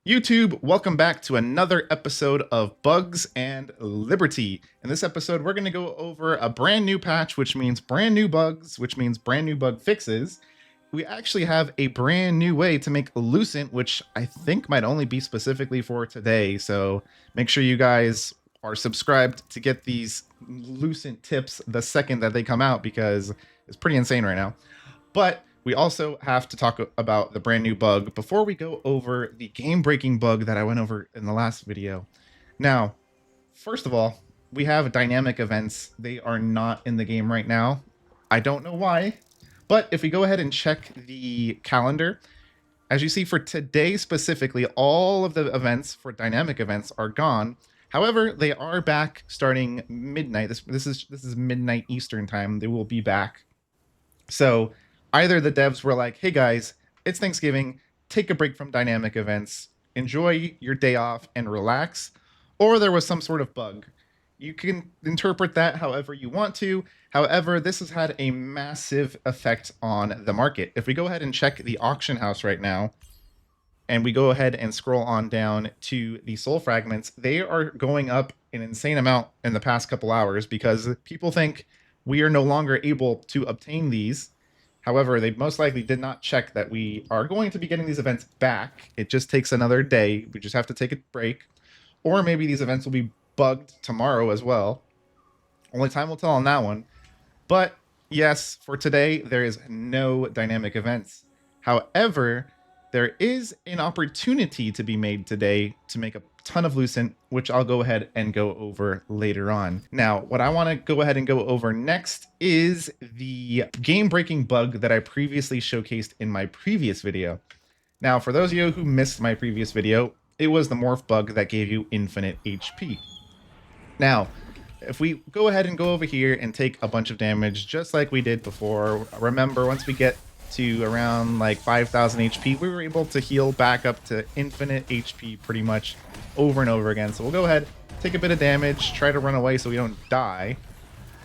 YouTube, welcome back to another episode of Bugs and Liberty. In this episode, we're going to go over a brand new patch, which means brand new bugs, which means brand new bug fixes. We actually have a brand new way to make Lucent, which I think might only be specifically for today. So make sure you guys are subscribed to get these Lucent tips the second that they come out, because it's pretty insane right now. But we also have to talk about the brand new bug before we go over the game-breaking bug that I went over in the last video. Now, first of all, we have dynamic events. They are not in the game right now. I don't know why, but if we go ahead and check the calendar, as you see for today specifically, all of the events for dynamic events are gone. However, they are back starting midnight. This is midnight Eastern time. They will be back. So either the devs were like, hey guys, it's Thanksgiving, take a break from dynamic events, enjoy your day off and relax, or there was some sort of bug. You can interpret that however you want to. However, this has had a massive effect on the market. If we go ahead and check the auction house right now, and we go ahead and scroll on down to the soul fragments, they are going up an insane amount in the past couple hours because people think we are no longer able to obtain these. However, they most likely did not check that we are going to be getting these events back. It just takes another day. We just have to take a break. Or maybe these events will be bugged tomorrow as well. Only time will tell on that one. But yes, for today, there is no dynamic events. However, there is an opportunity to be made today to make a ton of Lucent, which I'll go ahead and go over later on. Now, what I want to go ahead and go over next is the game-breaking bug that I previously showcased in my previous video. Now, for those of you who missed my previous video, it was the morph bug that gave you infinite HP. Now, if we go ahead and go over here and take a bunch of damage just like we did before, remember, once we get to around like 5,000 HP, we were able to heal back up to infinite HP pretty much over and over again. So we'll go ahead, take a bit of damage, try to run away so we don't die.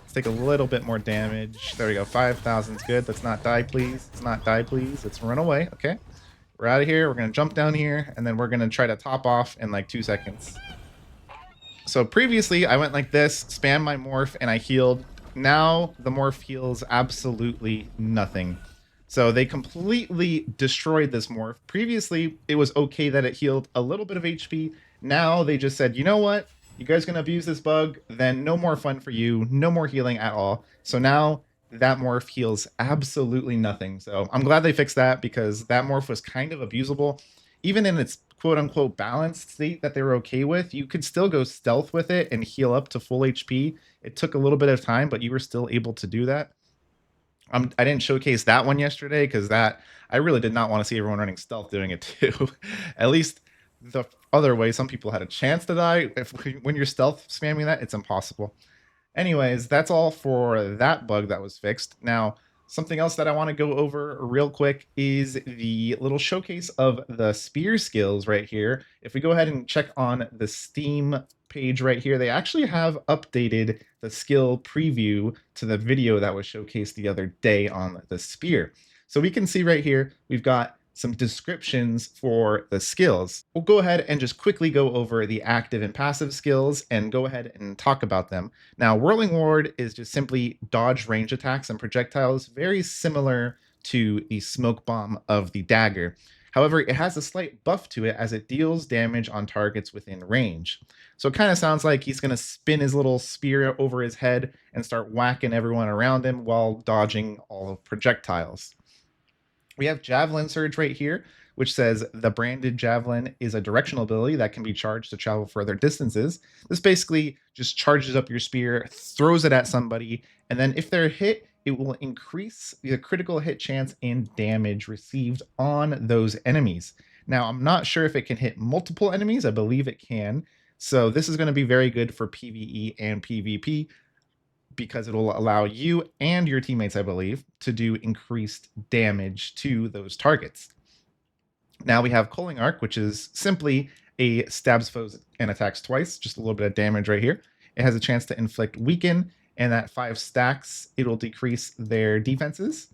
Let's take a little bit more damage. There we go, 5,000 is good. Let's not die, please. Let's not die, please. Let's run away. Okay, we're out of here. We're going to jump down here, and then we're going to try to top off in like 2 seconds. So previously, I went like this, spam my morph, and I healed. Now the morph heals absolutely nothing. So they completely destroyed this morph. Previously, it was okay that it healed a little bit of HP. Now they just said, you know what? You guys gonna abuse this bug? Then no more fun for you. No more healing at all. So now that morph heals absolutely nothing. So I'm glad they fixed that, because that morph was kind of abusable. Even in its quote-unquote balanced state that they were okay with, you could still go stealth with it and heal up to full HP. It took a little bit of time, but you were still able to do that. I didn't showcase that one yesterday because I really did not want to see everyone running stealth doing it too. At least the other way, some people had a chance to die. When you're stealth spamming that, it's impossible. Anyways, that's all for that bug that was fixed. Now, something else that I want to go over real quick is the little showcase of the spear skills right here. If we go ahead and check on the Steam page right here, they actually have updated the skill preview to the video that was showcased the other day on the spear. So we can see right here, we've got some descriptions for the skills. We'll go ahead and just quickly go over the active and passive skills and go ahead and talk about them. Now, Whirling Ward is just simply dodge range attacks and projectiles, very similar to the smoke bomb of the dagger. However, it has a slight buff to it as it deals damage on targets within range. So it kind of sounds like he's going to spin his little spear over his head and start whacking everyone around him while dodging all of projectiles. We have Javelin Surge right here, which says the branded javelin is a directional ability that can be charged to travel further distances. This basically just charges up your spear, throws it at somebody, and then if they're hit, it will increase the critical hit chance and damage received on those enemies. Now, I'm not sure if it can hit multiple enemies. I believe it can. So this is going to be very good for PvE and PvP, because it will allow you and your teammates, I believe, to do increased damage to those targets. Now we have Culling Arc, which is simply a stabs foes and attacks twice, just a little bit of damage right here. It has a chance to inflict weaken, and at 5 stacks, it will decrease their defenses.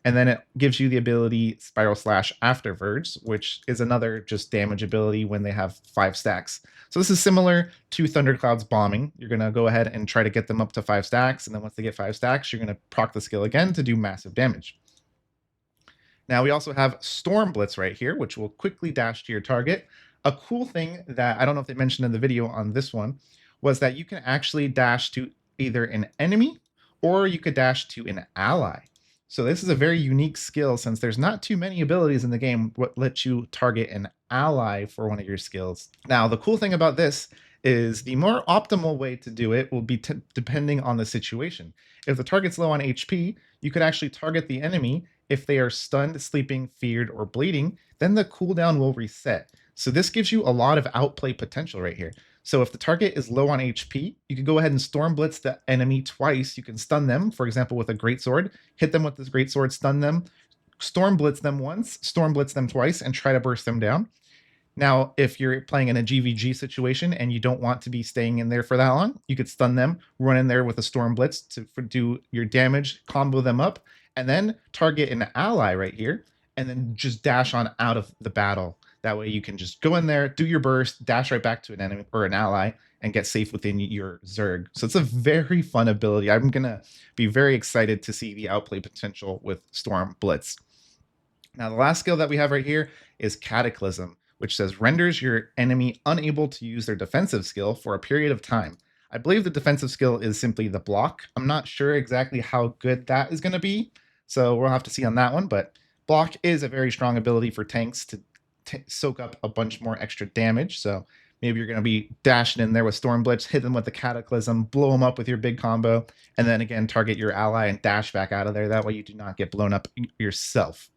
And then it gives you the ability Spiral Slash Afterwards, which is another just damage ability when they have 5 stacks. So this is similar to Thundercloud's Bombing. You're going to go ahead and try to get them up to 5 stacks, and then once they get 5 stacks, you're going to proc the skill again to do massive damage. Now we also have Storm Blitz right here, which will quickly dash to your target. A cool thing that I don't know if they mentioned in the video on this one was that you can actually dash to either an enemy or you could dash to an ally. So this is a very unique skill since there's not too many abilities in the game what lets you target an ally for one of your skills. Now, the cool thing about this is the more optimal way to do it will be depending on the situation. If the target's low on HP, you could actually target the enemy. If they are stunned, sleeping, feared, or bleeding, then the cooldown will reset. So this gives you a lot of outplay potential right here. So if the target is low on HP, you can go ahead and Storm Blitz the enemy twice. You can stun them, for example, with a Greatsword. Hit them with this Greatsword, stun them, Storm Blitz them once, Storm Blitz them twice, and try to burst them down. Now, if you're playing in a GVG situation and you don't want to be staying in there for that long, you could stun them, run in there with a Storm Blitz to do your damage, combo them up, and then target an ally right here, and then just dash on out of the battle. That way you can just go in there, do your burst, dash right back to an enemy or an ally, and get safe within your Zerg. So it's a very fun ability. I'm going to be very excited to see the outplay potential with Storm Blitz. Now, the last skill that we have right here is Cataclysm, which says renders your enemy unable to use their defensive skill for a period of time. I believe the defensive skill is simply the block. I'm not sure exactly how good that is going to be, so we'll have to see on that one, but block is a very strong ability for tanks to soak up a bunch more extra damage. So maybe you're going to be dashing in there with Storm Blitz, hit them with the Cataclysm, blow them up with your big combo, and then again target your ally and dash back out of there. That way you do not get blown up yourself.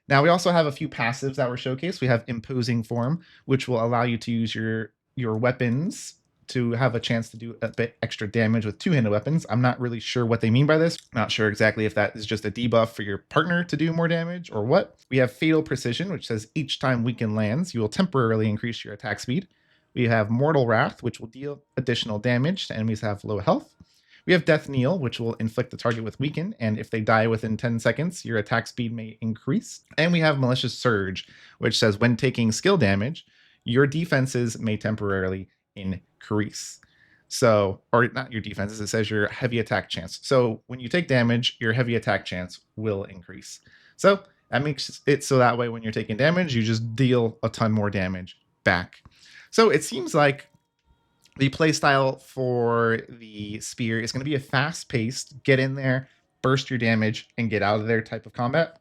Now we also have a few passives that were showcased. We have Imposing Form, which will allow you to use your weapons to have a chance to do a bit extra damage with two-handed weapons. I'm not really sure what they mean by this. Not sure exactly if that is just a debuff for your partner to do more damage or what. We have Fatal Precision, which says each time Weaken lands, you will temporarily increase your attack speed. We have Mortal Wrath, which will deal additional damage to enemies that have low health. We have Death Kneel, which will inflict the target with Weaken, and if they die within 10 seconds, your attack speed may increase. And we have Malicious Surge, which says when taking skill damage, your defenses may temporarily increase. So, or not your defenses, it says your heavy attack chance. So when you take damage, your heavy attack chance will increase. So that makes it so that way when you're taking damage, you just deal a ton more damage back. So it seems like the playstyle for the spear is going to be a fast-paced, get in there, burst your damage, and get out of there type of combat.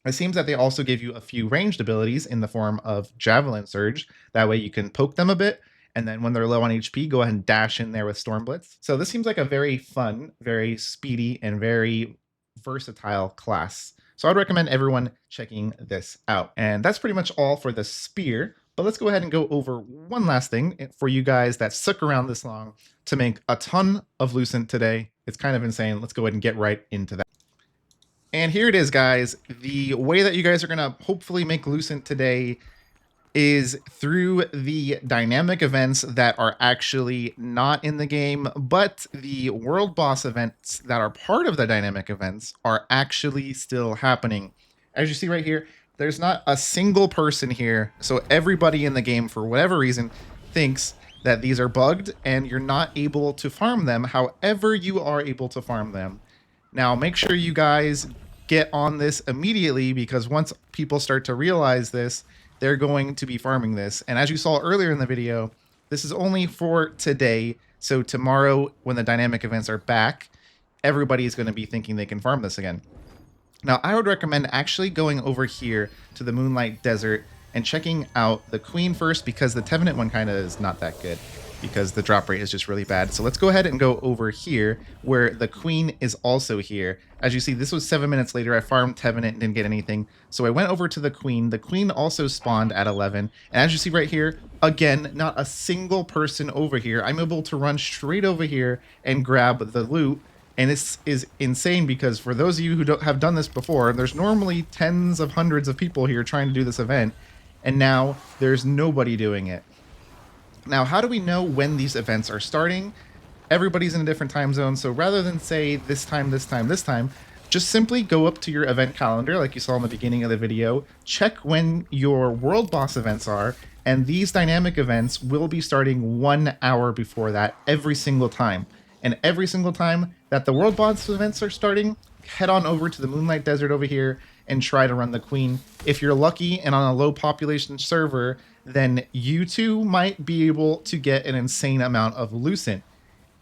It seems that they also give you a few ranged abilities in the form of Javelin Surge. That way you can poke them a bit, and then when they're low on HP, go ahead and dash in there with Storm Blitz. So this seems like a very fun, very speedy, and very versatile class. So I'd recommend everyone checking this out. And that's pretty much all for the spear. But let's go ahead and go over one last thing for you guys that stuck around this long to make a ton of Lucent today. It's kind of insane. Let's go ahead and get right into that. And here it is, guys. The way that you guys are going to hopefully make Lucent today is through the dynamic events that are actually not in the game, but the world boss events that are part of the dynamic events are actually still happening. As you see right here, there's not a single person here, so everybody in the game, for whatever reason, thinks that these are bugged and you're not able to farm them. However, you are able to farm them. Now, make sure you guys get on this immediately, because once people start to realize this, they're going to be farming this. And as you saw earlier in the video, this is only for today. So tomorrow, when the dynamic events are back, everybody is going to be thinking they can farm this again. Now, I would recommend actually going over here to the Moonlight Desert and checking out the Queen first, because the Tevenant one kind of is not that good because the drop rate is just really bad. So let's go ahead and go over here where the Queen is also here. As you see, this was 7 minutes later. I farmed Tevenant and didn't get anything. So I went over to the Queen. The Queen also spawned at 11. And as you see right here, again, not a single person over here. I'm able to run straight over here and grab the loot. And this is insane because for those of you who don't have done this before, there's normally tens of hundreds of people here trying to do this event. And now there's nobody doing it. Now, how do we know when these events are starting? Everybody's in a different time zone. So rather than say this time, Just simply go up to your event calendar like you saw in the beginning of the video, check when your world boss events are, and these dynamic events will be starting 1 hour before that every single time. And every single time that the world boss events are starting, head on over to the Moonlight Desert over here and try to run the Queen. If you're lucky and on a low population server, then you too might be able to get an insane amount of Lucent.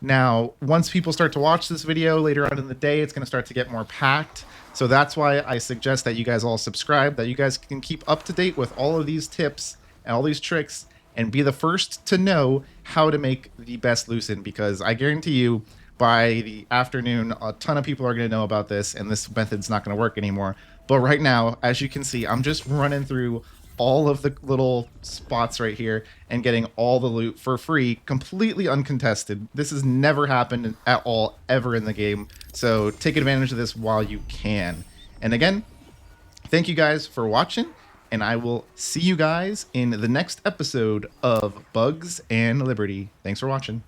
Now, once people start to watch this video later on in the day, it's going to start to get more packed. So that's why I suggest that you guys all subscribe, that you guys can keep up to date with all of these tips and all these tricks and be the first to know how to make the best Lucent, because I guarantee you by the afternoon, a ton of people are going to know about this and this method's not going to work anymore. But right now, as you can see, I'm just running through all of the little spots right here and getting all the loot for free, completely uncontested. This has never happened at all ever in the game, so take advantage of this while you can. And again, thank you guys for watching, and I will see you guys in the next episode of Bugs and Liberty. Thanks for watching.